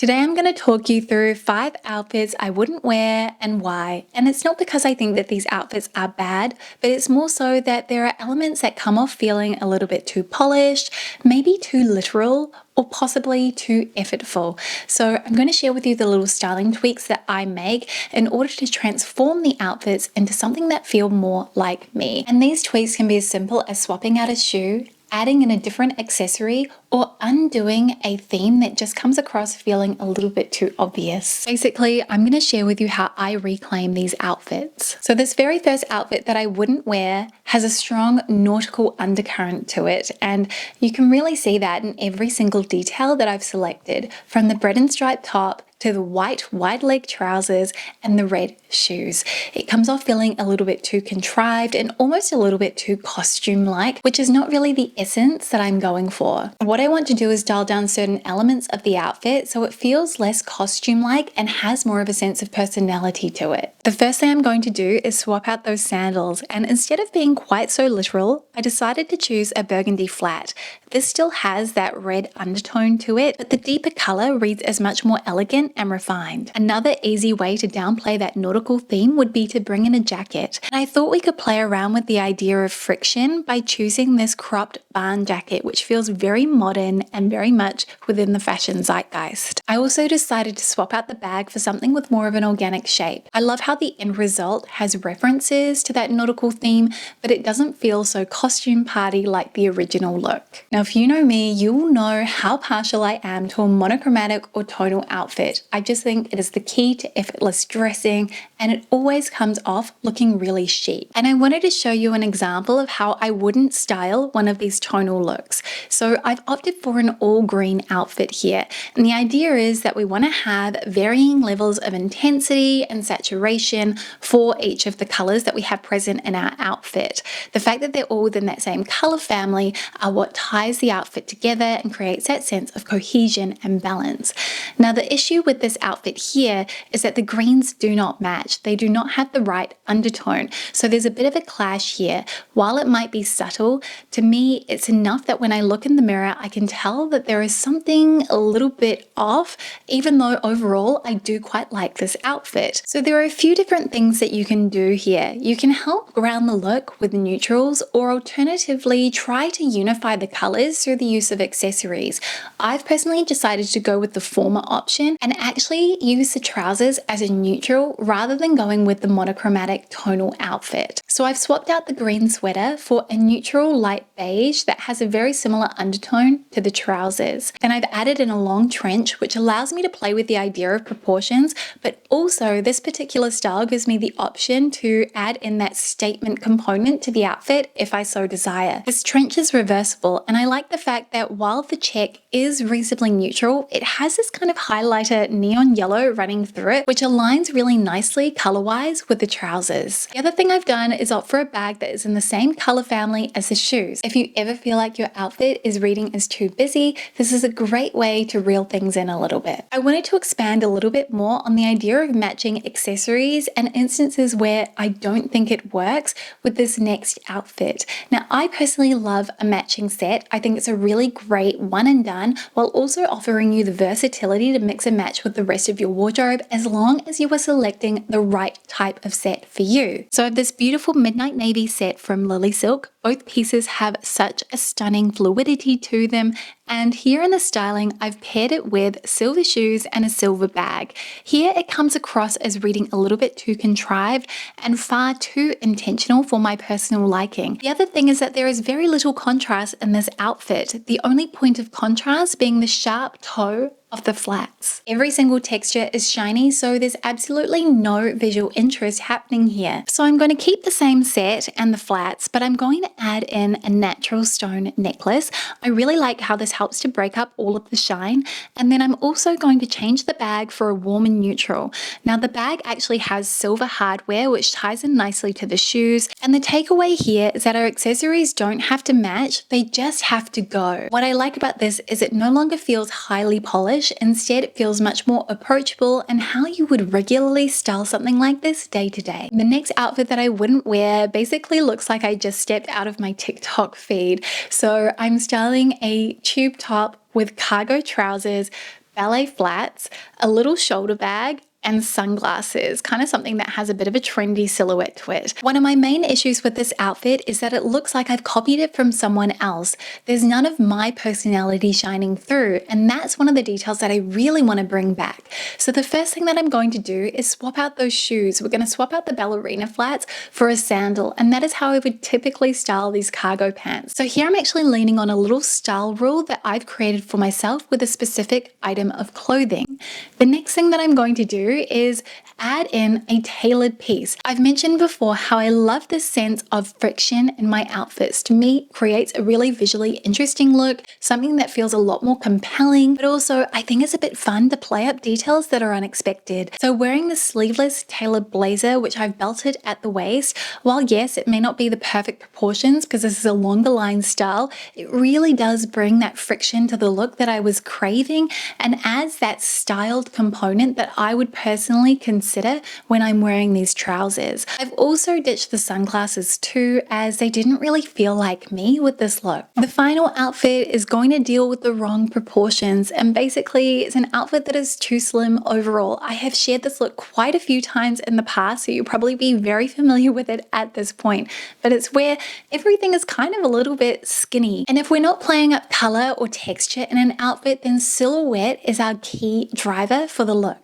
Today I'm going to talk you through 5 outfits I wouldn't wear and why. And it's not because I think that these outfits are bad, but it's more so that there are elements that come off feeling a little bit too polished, maybe too literal, or possibly too effortful. So I'm going to share with you the little styling tweaks that I make in order to transform the outfits into something that feel more like me. And these tweaks can be as simple as swapping out a shoe, adding in a different accessory, or undoing a theme that just comes across feeling a little bit too obvious. Basically, I'm going to share with you how I reclaim these outfits. So this very first outfit that I wouldn't wear has a strong nautical undercurrent to it, and you can really see that in every single detail that I've selected, from the bread and stripe top to the white wide leg trousers and the red shoes. It comes off feeling a little bit too contrived and almost a little bit too costume-like, which is not really the essence that I'm going for. What I want to do is dial down certain elements of the outfit so it feels less costume-like and has more of a sense of personality to it. The first thing I'm going to do is swap out those sandals, and instead of being quite so literal, I decided to choose a burgundy flat. This still has that red undertone to it, but the deeper color reads as much more elegant and refined. Another easy way to downplay that nautical theme would be to bring in a jacket. And I thought we could play around with the idea of friction by choosing this cropped barn jacket, which feels very modern and very much within the fashion zeitgeist. I also decided to swap out the bag for something with more of an organic shape. I love how the end result has references to that nautical theme, but it doesn't feel so costume party like the original look. Now, if you know me, you will know how partial I am to a monochromatic or tonal outfit. I just think it is the key to effortless dressing, and it always comes off looking really chic. And I wanted to show you an example of how I wouldn't style one of these tonal looks. So I've opted for an all green outfit here. And the idea is that we want to have varying levels of intensity and saturation for each of the colors that we have present in our outfit. The fact that they're all within that same color family are what ties the outfit together and creates that sense of cohesion and balance. Now, the issue with this outfit here is that the greens do not match. They do not have the right undertone. So there's a bit of a clash here. While it might be subtle, to me, it's enough that when I look in the mirror, I can tell that there is something a little bit off, even though overall I do quite like this outfit. So there are a few different things that you can do here. You can help ground the look with neutrals, or alternatively try to unify the colors through the use of accessories. I've personally decided to go with the former option and actually use the trousers as a neutral rather than going with the monochromatic tonal outfit. So I've swapped out the green sweater for a neutral light beige that has a very similar undertone to the trousers. Then I've added in a long trench, which allows me to play with the idea of proportions, but also this particular style gives me the option to add in that statement component to the outfit if I so desire. This trench is reversible, and I like the fact that while the check is reasonably neutral, it has this kind of highlighter neon yellow running through it, which aligns really nicely color-wise with the trousers. The other thing I've done is opt for a bag that is in the same color family as the shoes. If you ever feel like your outfit is reading as too busy, this is a great way to reel things in a little bit. I wanted to expand a little bit more on the idea of matching accessories and instances where I don't think it works with this next outfit. Now, I personally love a matching set. I think it's a really great one and done, while also offering you the versatility to mix and match with the rest of your wardrobe as long as you are selecting the right type of set for you. So I have this beautiful midnight navy set from Lily Silk. Both pieces have such a stunning fluidity to them, and here in the styling, I've paired it with silver shoes and a silver bag. Here it comes across as reading a little bit too contrived and far too intentional for my personal liking. The other thing is that there is very little contrast in this outfit, the only point of contrast being the sharp toe of the flats. Every single texture is shiny, so there's absolutely no visual interest happening here. So I'm going to keep the same set and the flats, but I'm going to add in a natural stone necklace. I really like how this helps to break up all of the shine. And then I'm also going to change the bag for a warm and neutral. Now the bag actually has silver hardware, which ties in nicely to the shoes. And the takeaway here is that our accessories don't have to match, they just have to go. What I like about this is it no longer feels highly polished, stylish. Instead, it feels much more approachable and how you would regularly style something like this day to day. The next outfit that I wouldn't wear basically looks like I just stepped out of my TikTok feed. So I'm styling a tube top with cargo trousers, ballet flats, a little shoulder bag, and sunglasses, kind of something that has a bit of a trendy silhouette to it. One of my main issues with this outfit is that it looks like I've copied it from someone else. There's none of my personality shining through, and that's one of the details that I really want to bring back. So the first thing that I'm going to do is swap out those shoes. We're going to swap out the ballerina flats for a sandal, and that is how I would typically style these cargo pants. So here I'm actually leaning on a little style rule that I've created for myself with a specific item of clothing. The next thing that I'm going to do is add in a tailored piece. I've mentioned before how I love this sense of friction in my outfits. To me, it creates a really visually interesting look, something that feels a lot more compelling, but also I think it's a bit fun to play up details that are unexpected. So wearing the sleeveless tailored blazer, which I've belted at the waist, while yes, it may not be the perfect proportions because this is a longer line style, it really does bring that friction to the look that I was craving and adds that styled component that I would personally consider when I'm wearing these trousers. I've also ditched the sunglasses too, as they didn't really feel like me with this look. The final outfit is going to deal with the wrong proportions, and basically it's an outfit that is too slim overall. I have shared this look quite a few times in the past, so you'll probably be very familiar with it at this point, but it's where everything is kind of a little bit skinny. And if we're not playing up color or texture in an outfit, then silhouette is our key driver for the look.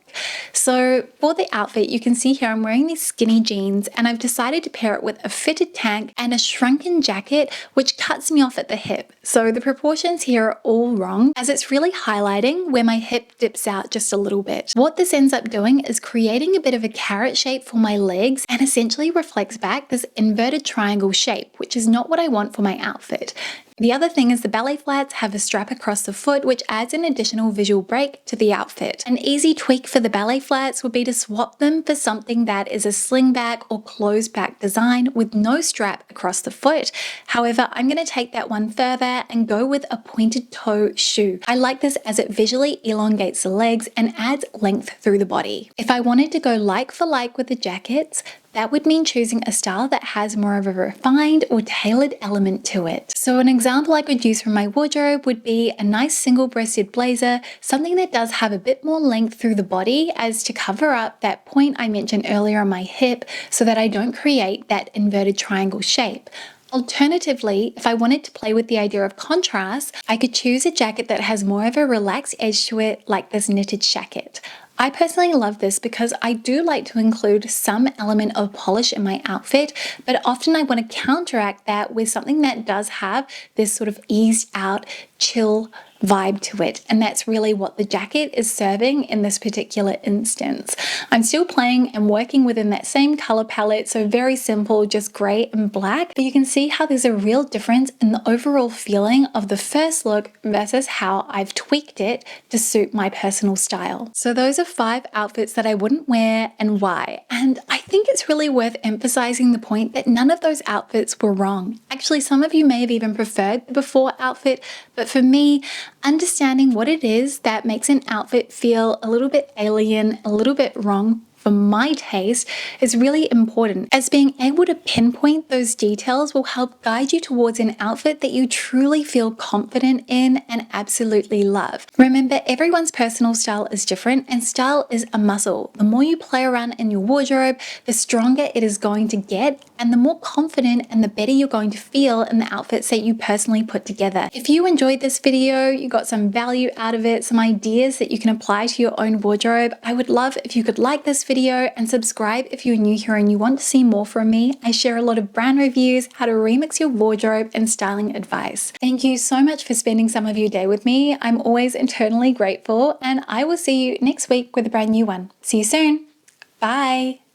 So for the outfit, you can see here I'm wearing these skinny jeans, and I've decided to pair it with a fitted tank and a shrunken jacket, which cuts me off at the hip. So the proportions here are all wrong, as it's really highlighting where my hip dips out just a little bit. What this ends up doing is creating a bit of a carrot shape for my legs and essentially reflects back this inverted triangle shape, which is not what I want for my outfit. The other thing is the ballet flats have a strap across the foot, which adds an additional visual break to the outfit. An easy tweak for the ballet flats would be to swap them for something that is a sling back or closed back design with no strap across the foot. However, I'm going to take that one further and go with a pointed toe shoe. I like this as it visually elongates the legs and adds length through the body. If I wanted to go like for like with the jackets, that would mean choosing a style that has more of a refined or tailored element to it. So an example I could use from my wardrobe would be a nice single-breasted blazer, something that does have a bit more length through the body as to cover up that point I mentioned earlier on my hip so that I don't create that inverted triangle shape. Alternatively, if I wanted to play with the idea of contrast, I could choose a jacket that has more of a relaxed edge to it, like this knitted jacket. I personally love this because I do like to include some element of polish in my outfit, but often I want to counteract that with something that does have this sort of eased out, chill vibe to it, and that's really what the jacket is serving in this particular instance. I'm still playing and working within that same color palette, so very simple, just gray and black, but you can see how there's a real difference in the overall feeling of the first look versus how I've tweaked it to suit my personal style. So those are 5 outfits that I wouldn't wear and why, and I think it's really worth emphasizing the point that none of those outfits were wrong. Actually, some of you may have even preferred the before outfit, but for me, understanding what it is that makes an outfit feel a little bit alien, a little bit wrong for my taste is really important, as being able to pinpoint those details will help guide you towards an outfit that you truly feel confident in and absolutely love. Remember, everyone's personal style is different, and style is a muscle. The more you play around in your wardrobe, the stronger it is going to get, and the more confident and the better you're going to feel in the outfits that you personally put together. If you enjoyed this video, you got some value out of it, some ideas that you can apply to your own wardrobe, I would love if you could like this video and subscribe if you're new here and you want to see more from me. I share a lot of brand reviews, how to remix your wardrobe, and styling advice. Thank you so much for spending some of your day with me. I'm always eternally grateful, and I will see you next week with a brand new one. See you soon. Bye.